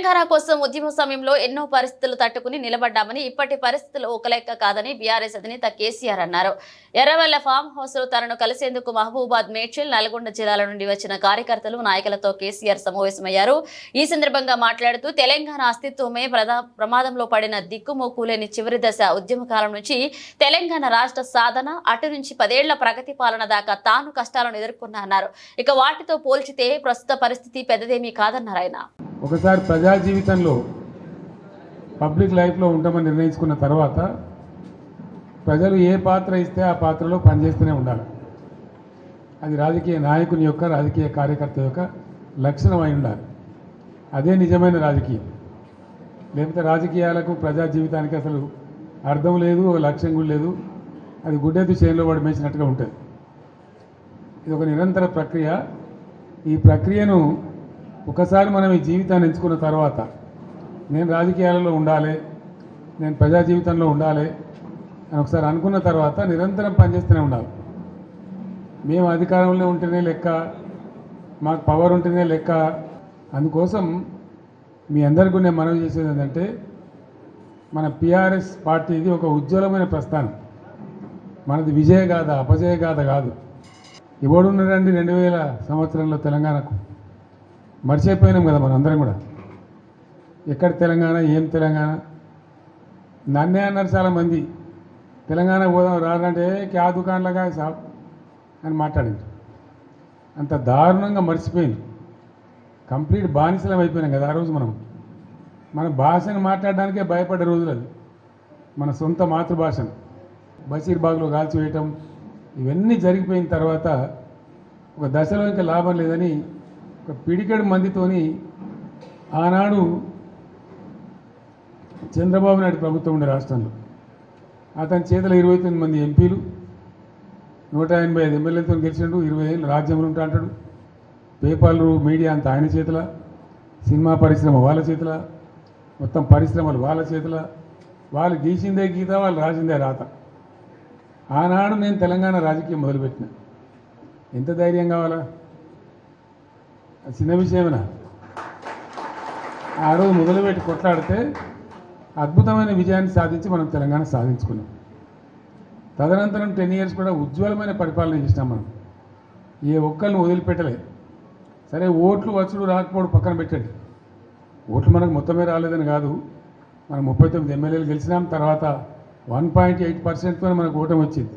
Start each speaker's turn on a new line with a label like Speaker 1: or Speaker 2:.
Speaker 1: తెలంగాణ కోసం ఉద్యమ సమయంలో ఎన్నో పరిస్థితులు తట్టుకుని నిలబడ్డామని, ఇప్పటి పరిస్థితులు ఒక లెక్క కాదని బీఆర్ఎస్ అధినేత కేసీఆర్ అన్నారు. ఎర్రవెల్ల ఫామ్ హౌస్ లో తనను కలిసేందుకు మహబూబాద్, మేడ్చల్, నల్గొండ జిల్లాల నుండి వచ్చిన కార్యకర్తలు, నాయకులతో కేసీఆర్ సమావేశమయ్యారు. ఈ సందర్భంగా మాట్లాడుతూ తెలంగాణ అస్తిత్వమే ప్రమాదంలో పడిన దిక్కుమోకులేని చివరి దశ ఉద్యమకాలం నుంచి తెలంగాణ రాష్ట్ర సాధన, అటు నుంచి 10 ఏళ్ల ప్రగతి పాలన దాకా తాను కష్టాలను ఎదుర్కొన్నారు. ఇక వాటితో పోల్చితే ప్రస్తుత పరిస్థితి పెద్దదేమీ కాదన్నారు ఆయన.
Speaker 2: ఒకసారి ప్రజా జీవితంలో పబ్లిక్ లైఫ్లో ఉంటామని నిర్ణయించుకున్న తర్వాత ప్రజలు ఏ పాత్ర ఇస్తే ఆ పాత్రలో పనిచేస్తూనే ఉండాలి. అది రాజకీయ నాయకుని యొక్క, రాజకీయ కార్యకర్త యొక్క లక్షణం అయి ఉండాలి. అదే నిజమైన రాజకీయం. లేకపోతే రాజకీయాలకు, ప్రజా జీవితానికి అసలు అర్థం లేదు, లక్ష్యం కూడా లేదు. అది గుడ్డెద్దు చేనులో పడి మేసినట్టుగా ఉంటుంది. ఇది ఒక నిరంతర ప్రక్రియ. ఈ ప్రక్రియను ఒకసారి మనం ఈ జీవితాన్ని ఎంచుకున్న తర్వాత నేను రాజకీయాలలో ఉండాలి, నేను ప్రజా జీవితంలో ఉండాలి అని ఒకసారి అనుకున్న తర్వాత నిరంతరం పనిచేస్తూనే ఉండాలి. మేము అధికారంలో ఉంటేనే లెక్క, మాకు పవర్ ఉంటేనే లెక్క. అందుకోసం మీ అందరికీ నేను మనవి చేసేది ఏంటంటే, మన పిఆర్ఎస్ పార్టీది ఒక ఉజ్వలమైన ప్రస్థానం. మనది విజయగాథ, అపజయగాథ కాదు. ఎవడున్నారండి 2000 సంవత్సరంలో తెలంగాణకు? మర్చిపోయినాం కదా మనం అందరం కూడా. ఎక్కడ తెలంగాణ, ఏం తెలంగాణ? నన్నే అన్నారు చాలామంది, తెలంగాణ పోదాం రారంటే క్యా దుకాణంలాగా సాబ్ అని మాట్లాడింది. అంత దారుణంగా మర్చిపోయింది. కంప్లీట్ బానిసలం అయిపోయినాం కదా ఆ రోజు. మన భాషను మాట్లాడడానికే భయపడ్డ రోజులు అది. మన సొంత మాతృభాషను బషీర్బాగ్లో కాల్చివేయటం, ఇవన్నీ జరిగిపోయిన తర్వాత ఒక దశలో ఇంకా లాభం లేదని ఒక పిడికెడు మందితోని ఆనాడు చంద్రబాబు నాయుడు ప్రభుత్వం ఉండే రాష్ట్రంలో అతని చేతిలో 29 మంది ఎంపీలు, 185 ఎమ్మెల్యేలతో గెలిచిండు. 20 ఏళ్ళు రాజ్యంలో ఉంటా అంటాడు. పేపర్లు, మీడియా అంతా ఆయన చేతిలో, సినిమా పరిశ్రమ వాళ్ళ చేతిలో, మొత్తం పరిశ్రమలు వాళ్ళ చేతిలో. వాళ్ళు గీసిందే గీత, వాళ్ళు రాసిందే రాత. ఆనాడు నేను తెలంగాణ రాజకీయం మొదలుపెట్టిన. ఎంత ధైర్యం కావాలా? చిన్న విషయమేనా? ఆ రోజు మొదలుపెట్టి కొట్లాడితే అద్భుతమైన విజయాన్ని సాధించి మనం తెలంగాణ సాధించుకున్నాం. తదనంతరం 10 years కూడా ఉజ్వలమైన పరిపాలన చేసినాం మనం. ఏ ఒక్కరిని వదిలిపెట్టలే. సరే, ఓట్లు వచ్చుడు రాకపోవడం పక్కన పెట్టండి. ఓట్లు మనకు మొత్తమే రాలేదని కాదు. మనం 39 ఎమ్మెల్యేలు గెలిచినాం. తర్వాత 1.8%తో మనకు ఓటమి వచ్చింది.